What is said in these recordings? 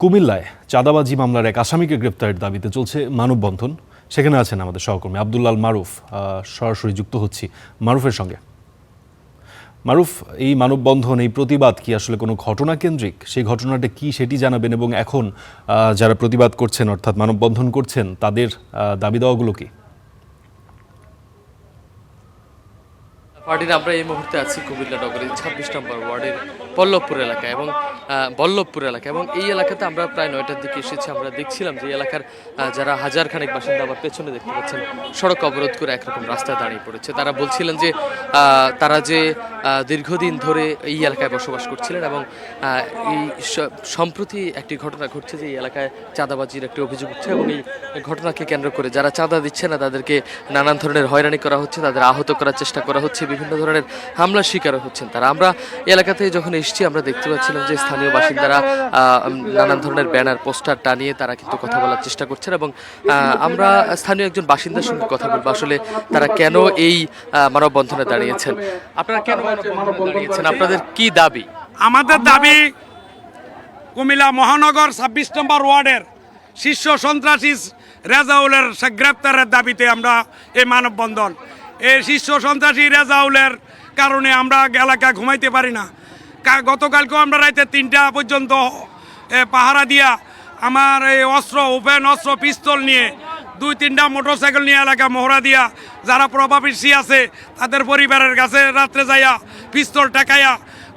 কুমিল্লায় চাঁদাবাজি মামলার এক আসামিকে গ্রেপ্তারের দাবিতে চলছে মানববন্ধন। সেখানে আছেন আমাদের সহকর্মী আব্দুল্লাল মারুফ। সরাসরি যুক্ত হচ্ছি মারুফের সঙ্গে। মারুফ, এই মানববন্ধন, এই প্রতিবাদ কি আসলে কোনো ঘটনা কেন্দ্রিক? সেই ঘটনাটা কি সেটি জানাবেন, এবং এখন যারা প্রতিবাদ করছেন অর্থাৎ মানববন্ধন করছেন তাদের দাবি দেওয়াগুলো কি? পার্টির আমরা এই মুহূর্তে আছি কুমিল্লা নগরীর ২৬ নম্বর ওয়ার্ডের পল্লবপুর এলাকায় এবং বল্লভপুর এলাকা, এবং এই এলাকাতে আমরা প্রায় ৯টার দিকে এসেছি। আমরা দেখছিলাম যে এলাকার যারা হাজার খানেক বাসিন্দা, আমার পেছনে দেখতে পাচ্ছেন, সড়ক অবরোধ করে একরকম রাস্তায় দাঁড়িয়ে পড়েছে। তারা বলছিলেন যে তারা যে দীর্ঘদিন ধরে এই এলাকায় বসবাস করছিলেন, এবং এই সম্প্রতি একটি ঘটনা ঘটছে যে এই এলাকায় চাঁদাবাজির একটি অভিযোগ উঠছে, এবং এই ঘটনাকে কেন্দ্র করে যারা চাঁদা দিচ্ছে না তাদেরকে নানান ধরনের হয়রানি করা হচ্ছে, তাদের আহত করার চেষ্টা করা হচ্ছে, বিভিন্ন ধরনের হামলার শিকার হচ্ছেন তারা। আমরা এলাকাতে যখন এসেছি আমরা দেখতে পাচ্ছিলাম যে স্থানীয় বাসিন্দারা নানান ধরনের ব্যানার পোস্টার টানিয়ে তারা কিন্তু কথা বলার চেষ্টা করছেন, এবং আমরা স্থানীয় একজন বাসিন্দার সঙ্গে কথা বলবো আসলে তারা কেন এই মানববন্ধনে দাঁড়িয়েছেন। আপনারা কেন মানববন্ধনে দাঁড়িয়েছেন? আপনাদের কি দাবি? আমাদের দাবি, কুমিল্লা মহানগর ২৬ নম্বর ওয়ার্ডের শীর্ষ সন্ত্রাসী রেজাউলের গ্রেপ্তারের দাবিতে আমরা এই মানববন্ধন। এই শীর্ষ সন্ত্রাসী রেজাউলের কারণে আমরা এলাকা ঘুমাইতে পারি না। গতকালকেও আমরা রাতে ৩টা পর্যন্ত পাহারা দিয়া আমার এই অস্ত্র, ওপেন অস্ত্র, পিস্তল নিয়ে ২-৩টা মোটরসাইকেল নিয়ে এলাকা মহড়া দিয়া যারা প্রভাবশী আছে তাদের পরিবারের কাছে রাত্রে যাইয়া পিস্তল টাকাইয়া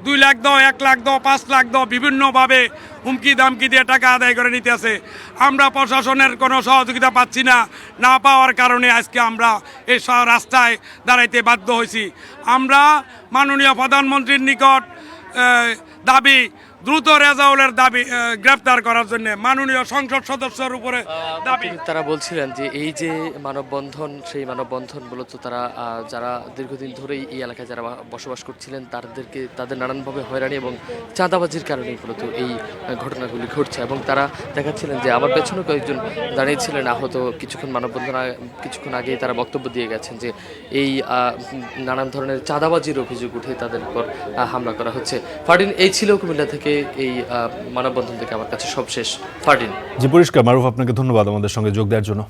২ লাখ দাও, ১ লাখ দাও, ৫ লাখ দাও, বিভিন্নভাবে হুমকি দামকি দিয়ে টাকা আদায় করে নিতে আছে। আমরা প্রশাসনের কোনো সহযোগিতা পাচ্ছি না, না পাওয়ার কারণে আজকে আমরা এই রাস্তায় দাঁড়াইতে বাধ্য হয়েছি। আমরা মাননীয় প্রধানমন্ত্রীর নিকট দাবি, দ্রুত রেজাউলের দাবি গ্রেপ্তার করার জন্য মাননীয় সংসদ সদস্যের উপরে দাবি। তারা বলছিলেন যে এই যে মানববন্ধন, সেই মানববন্ধন মূলত তারা যারা দীর্ঘদিন ধরেই এই এলাকায় যারা বসবাস করছিলেন তাদের নানানভাবে হয়রানি এবং চাঁদাবাজির কারণেই মূলত এই ঘটনাগুলি ঘটছে, এবং তারা দেখাচ্ছিলেন যে আমার পেছনে কয়েকজন দাঁড়িয়েছিলেন আহত। কিছুক্ষণ আগেই তারা বক্তব্য দিয়ে গেছেন যে এই নানান ধরনের চাঁদাবাজির অভিযোগ উঠে তাদের উপর হামলা করা হচ্ছে। ফারদিন, এই ছিল কুমিল্লা থেকে এই মানববন্ধন থেকে আমার কাছে সবশেষ। ফারদিন জি, পরিষ্কার। মারুফ, আপনাকে ধন্যবাদ আমাদের সঙ্গে যোগ দেওয়ার জন্য।